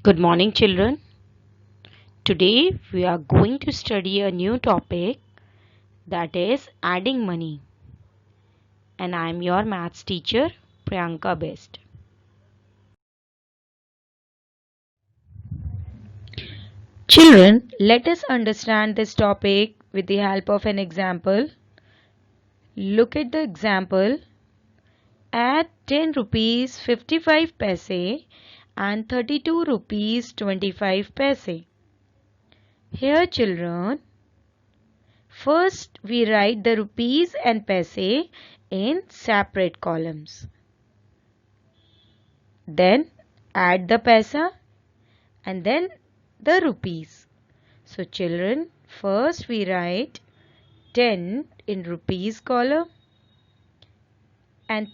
Good morning, children. Today we are going to study a new topic, that is adding money. And I am your maths teacher, Priyanka Best. Children, let us understand this topic with the help of an example. Look at the example. Add 10 rupees 55 paise and 32 rupees 25 paise. Here, children, first we write the rupees and paise in separate columns. Then add the paisa and then the rupees. So children, first we write 10 in rupees column and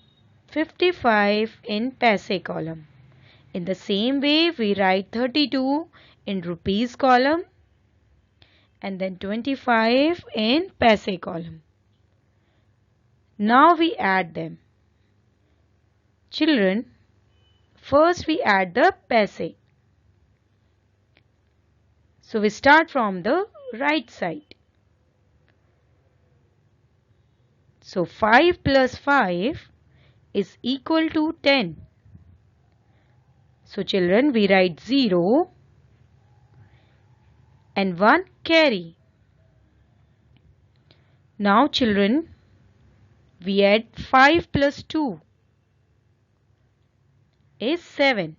55 in paise column. In the same way we write 32 in rupees column and then 25 in paise column. Now we add them. Children, first we add the paise. So we start from the right side. So 5 plus 5 is equal to 10. So children, we write 0 and 1 carry. Now children, we add 5 plus 2 is 7.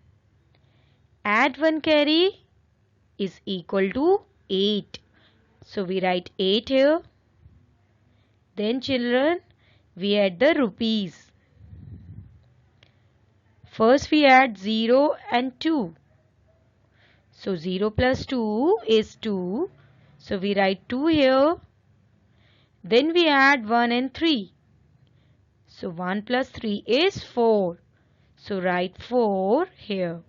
Add 1 carry is equal to 8. So we write 8 here. Then children, we add the rupees. First we add 0 and 2. So 0 plus 2 is 2. So we write 2 here. Then we add 1 and 3. So 1 plus 3 is 4. So write 4 here.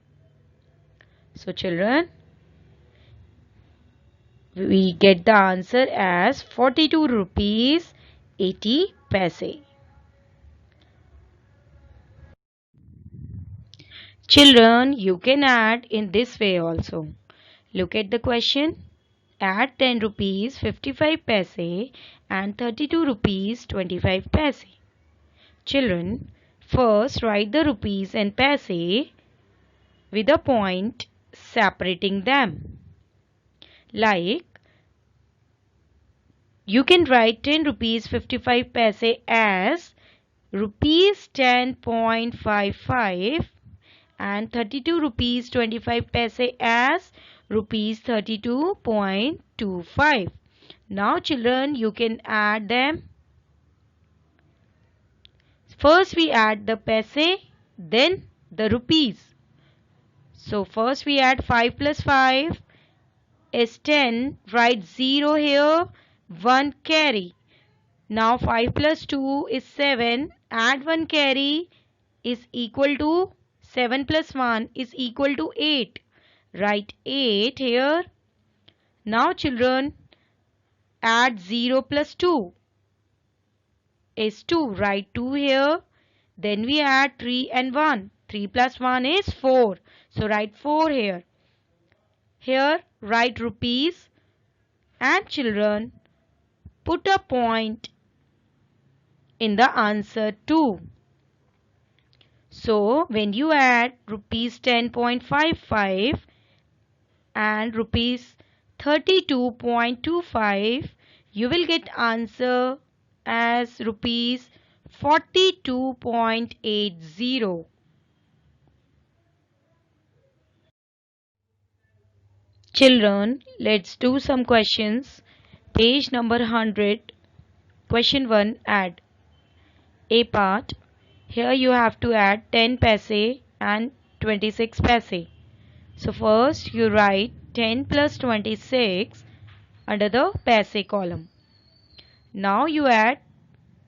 So children, we get the answer as 42 rupees 80 paise. Children, you can add in this way also. Look at the question. Add 10 rupees 55 paise and 32 rupees 25 paise. Children, first write the rupees and paise with a point separating them. Like, you can write 10 rupees 55 paise as rupees 10.55 and 32 rupees 25 paise as rupees 32.25. Now children, you can add them. First we add the paise, then the rupees. So first we add 5 plus 5 is 10. Write 0 here, 1 carry. Now 5 plus 2 is 7. Add 1 carry is equal to 7 plus 1 is equal to 8. Write 8 here. Now children, add 0 plus 2 is 2. Write 2 here. Then we add 3 and 1. 3 plus 1 is 4. So write 4 here. Here write rupees and children, put a point in the answer 2. So when you add rupees 10.55 and rupees 32.25, you will get answer as rupees 42.80. Children, let's do some questions. Page number 100. Question 1, add. A part. Here you have to add 10 paise and 26 paise. So first you write 10 plus 26 under the paise column. Now you add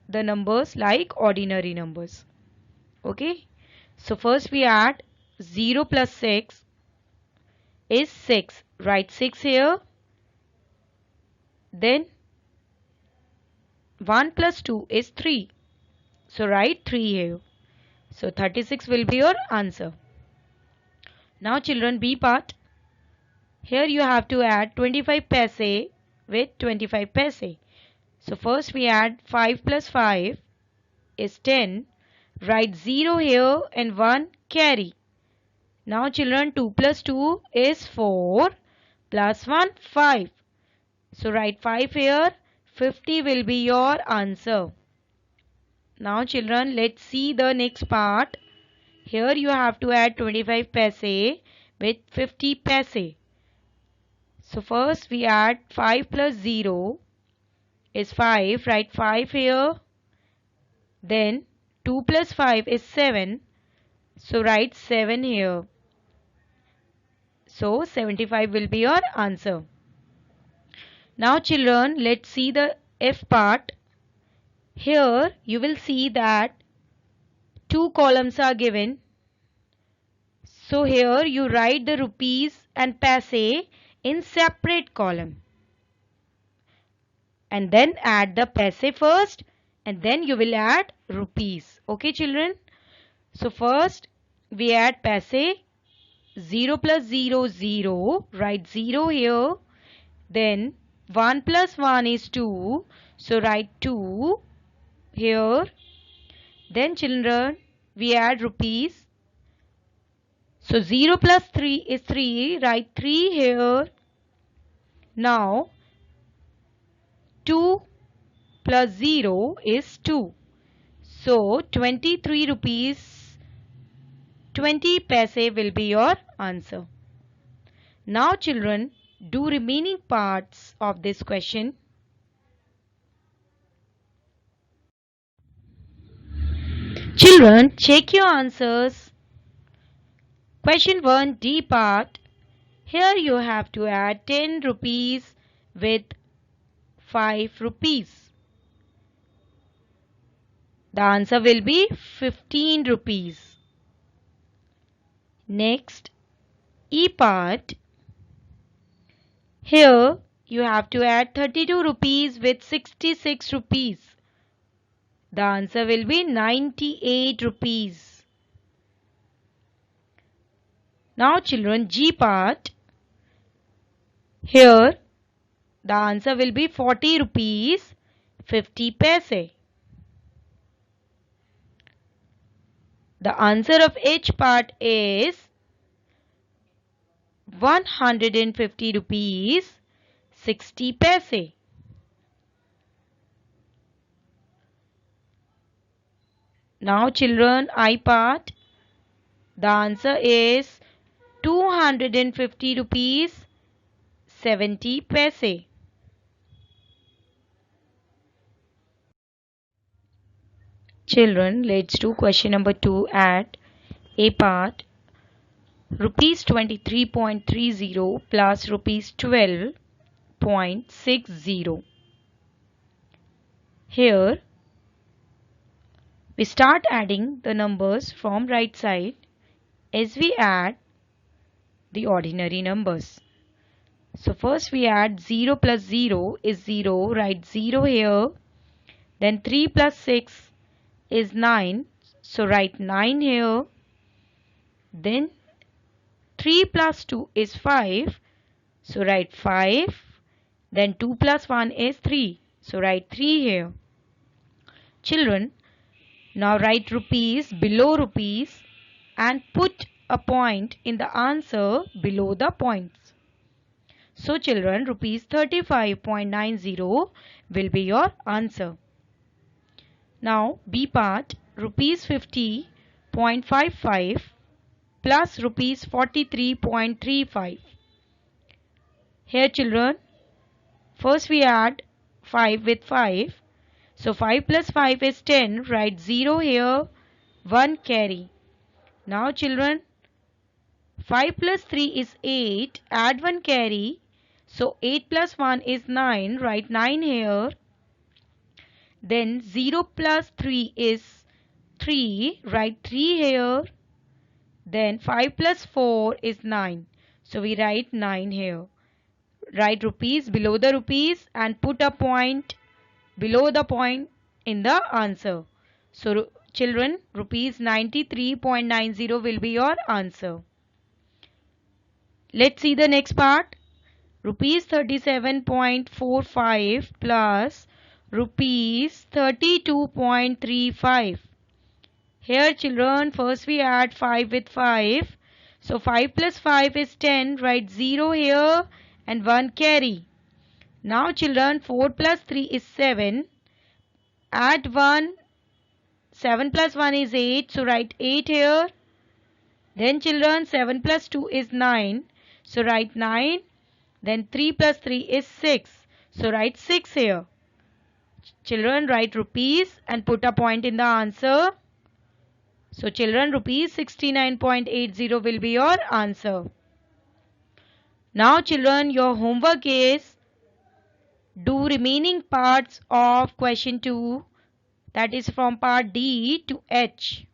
the numbers like ordinary numbers. Okay. So first we add 0 plus 6 is 6. Write 6 here. Then 1 plus 2 is 3. So write 3 here. So 36 will be your answer. Now children, B part. Here you have to add 25 paise with 25 paise. So first we add 5 plus 5 is 10. Write 0 here and 1 carry. Now children, 2 plus 2 is 4 plus 1 5. So write 5 here. 50 will be your answer. Now children, let's see the next part. Here you have to add 25 paise with 50 paise. So first we add 5 plus 0 is 5. Write 5 here. Then 2 plus 5 is 7. So write 7 here. So 75 will be your answer. Now children, let's see the F part. Here you will see that two columns are given. So here you write the rupees and paise in separate column. And then add the paise first and then you will add rupees. Okay children? So first we add paise. 0 plus 0 0. Write 0 here. Then 1 plus 1 is 2. So write 2 here. Then children, we add rupees. So 0 plus 3 is 3. Write 3 here. Now 2 plus 0 is 2. So 23 rupees 20 paise will be your answer. Now children, do remaining parts of this question. Children, check your answers. Question 1 D part. Here you have to add 10 rupees with 5 rupees. The answer will be 15 rupees. Next, E part. Here you have to add 32 rupees with 66 rupees. The answer will be 98 rupees. Now children, G part. Here the answer will be 40 rupees 50 paise. The answer of H part is 150 rupees 60 paise. Now children, I part. The answer is 250 rupees 70 paise. Children, let's do question number 2 at A part. Rupees 23.30 plus rupees 12.60. Here we start adding the numbers from right side as we add the ordinary numbers. So first we add 0 plus 0 is 0. Write 0 here. Then 3 plus 6 is 9. So write 9 here. Then 3 plus 2 is 5. So write 5. Then 2 plus 1 is 3. So write 3 here. Children, now write rupees below rupees and put a point in the answer below the points. So children, rupees 35.90 will be your answer. Now B part, rupees 50.55 plus rupees 43.35. Here children, first we add 5 with 5. So 5 plus 5 is 10. Write 0 here. 1 carry. Now children, 5 plus 3 is 8. Add 1 carry. So 8 plus 1 is 9. Write 9 here. Then 0 plus 3 is 3. Write 3 here. Then 5 plus 4 is 9. So we write 9 here. Write rupees below the rupees and put a point below the point in the answer. So children, rupees 93.90 will be your answer. Let's see the next part. Rupees 37.45 plus rupees 32.35. Here children, first we add 5 with 5. So 5 plus 5 is 10. Write 0 here and 1 carry. Now children, 4 plus 3 is 7. Add 1. 7 plus 1 is 8. So write 8 here. Then children, 7 plus 2 is 9. So write 9. Then 3 plus 3 is 6. So write 6 here. Children, write rupees and put a point in the answer. So children, rupees 69.80 will be your answer. Now children, your homework is do remaining parts of question 2, that is from part D to H.